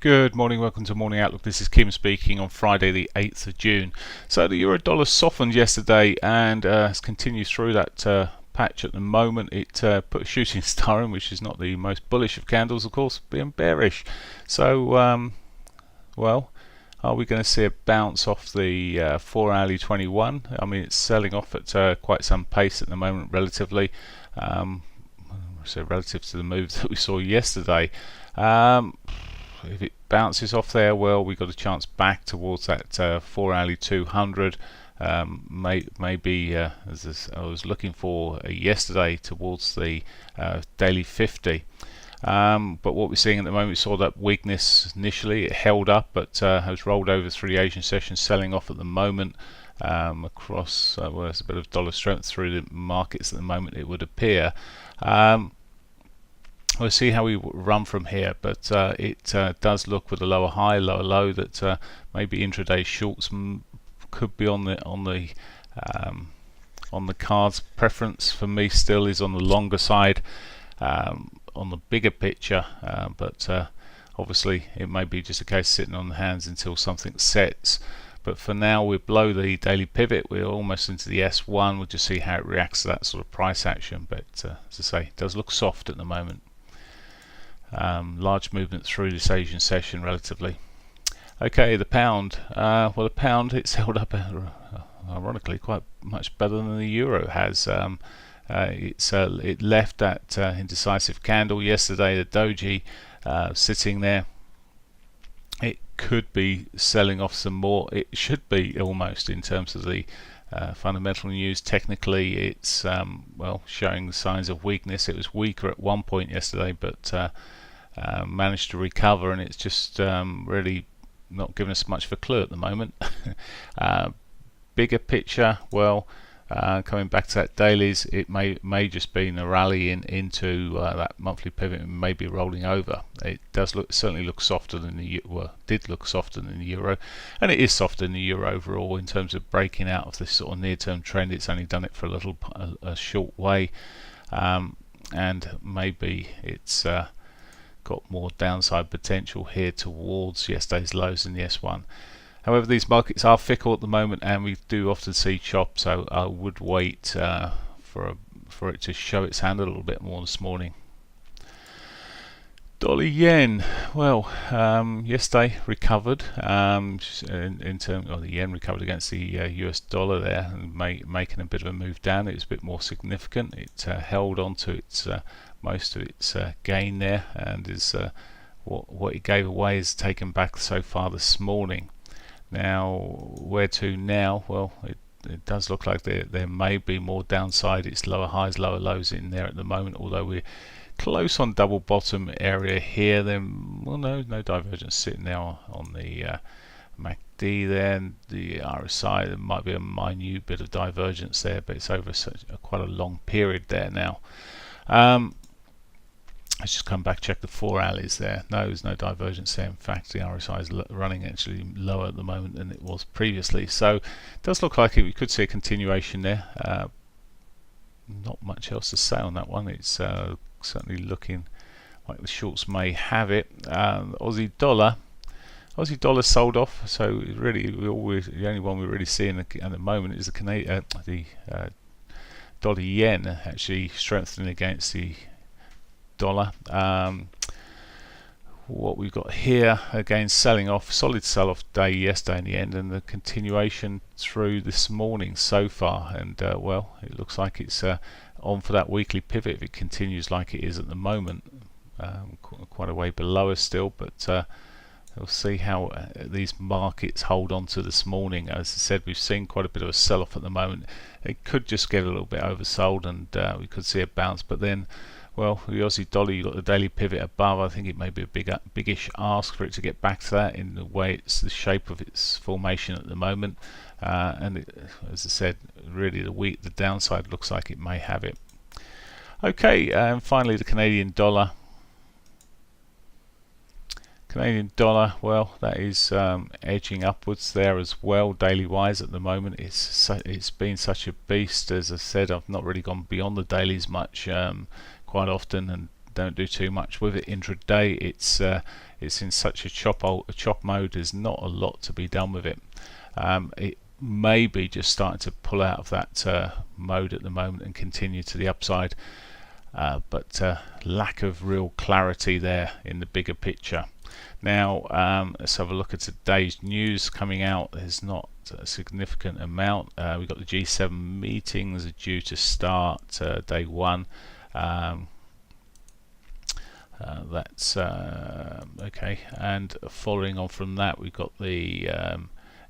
Good morning, welcome to Morning Outlook. This is Kim speaking on Friday the 8th of June. So the euro dollar softened yesterday and has continued through that patch at the moment. It put a shooting star in, which is not the most bullish of candles, of course, being bearish. So, well, are we going to see a bounce off the 4 hourly 21? I mean, it's selling off at quite some pace at the moment, relatively. So relative to the move that we saw yesterday. If it bounces off there, well, we've got a chance back towards that 4 hourly 200. Maybe as I was looking for yesterday, towards the daily 50. But what we're seeing at the moment, we saw that weakness initially. It held up, but has rolled over through the Asian session, selling off at the moment. Across, well, there's a bit of dollar strength through the markets at the moment, it would appear. We'll see how we run from here, but it does look, with a lower high, lower low, that maybe intraday shorts could be on the cards. Preference for me still is on the longer side, on the bigger picture, but obviously it may be just a case of sitting on the hands until something sets. But for now, we're below the daily pivot. We're almost into the S1. We'll just see how it reacts to that sort of price action. But as I say, it does look soft at the moment. Large movement through this Asian session relatively. Okay, the pound. Well, the pound, it's held up ironically quite much better than the euro has. It left that indecisive candle yesterday, the doji, sitting there. It could be selling off some more. It should be, almost, in terms of the fundamental news. Technically, it's well, showing signs of weakness. It was weaker at one point yesterday, but managed to recover, and it's just really not giving us much of a clue at the moment. Bigger picture, well, coming back to that dailies, it may just be a rally into that monthly pivot and maybe rolling over. It does certainly look softer than did look softer than the euro, and it is softer than the euro overall in terms of breaking out of this sort of near-term trend. It's only done it for a short way, and maybe it's got more downside potential here towards yesterday's lows in the S1. However, these markets are fickle at the moment, and we do often see chop, so I would wait for it to show its hand a little bit more this morning. Dollar yen, well, yesterday recovered in terms of the yen recovered against the US dollar there, and making a bit of a move down. It was a bit more significant. It held on to its most of its gain there, and is what it gave away is taken back so far this morning. Now, where to now? Well, it does look like there may be more downside. It's lower highs, lower lows in there at the moment, although we're close on double bottom area here. Then, well, no divergence sitting now on the MACD there, and the RSI. There might be a minute bit of divergence there, but it's over quite a long period there now. Let's just come back, check the 4 hourlies there. No, there's no divergence there. In fact, the RSI is running actually lower at the moment than it was previously. So it does look like we could see a continuation there. Not much else to say on that one. It's certainly looking like the shorts may have it. Aussie dollar sold off. So really, the only one we're really seeing at the moment is the dollar yen actually strengthening against the dollar. What we've got here, again, selling off, solid sell-off day yesterday in the end, and the continuation through this morning so far. And well, it looks like it's on for that weekly pivot if it continues like it is at the moment. Quite a way below us still, but we'll see how these markets hold on to this morning. As I said, we've seen quite a bit of a sell-off at the moment. It could just get a little bit oversold, and we could see a bounce, but then, well, the Aussie dollar, you've got the daily pivot above. I think it may be a biggish ask for it to get back to that in the way it's the shape of its formation at the moment. And as I said, really the downside looks like it may have it. Okay, and finally the Canadian dollar. Well, that is edging upwards there as well, daily wise at the moment. It's been such a beast. As I said, I've not really gone beyond the dailies much quite often, and don't do too much with it intraday. It's in such a chop mode. There's not a lot to be done with it. It may be just starting to pull out of that mode at the moment and continue to the upside, but lack of real clarity there in the bigger picture. Now let's have a look at today's news coming out. There's not a significant amount. We've got the G7 meetings are due to start day one. That's okay, and following on from that, we've got the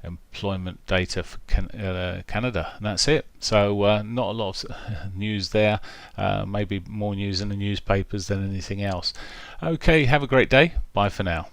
employment data for Canada, and that's it. So not a lot of news there, maybe more news in the newspapers than anything else. Okay, have a great day. Bye for now.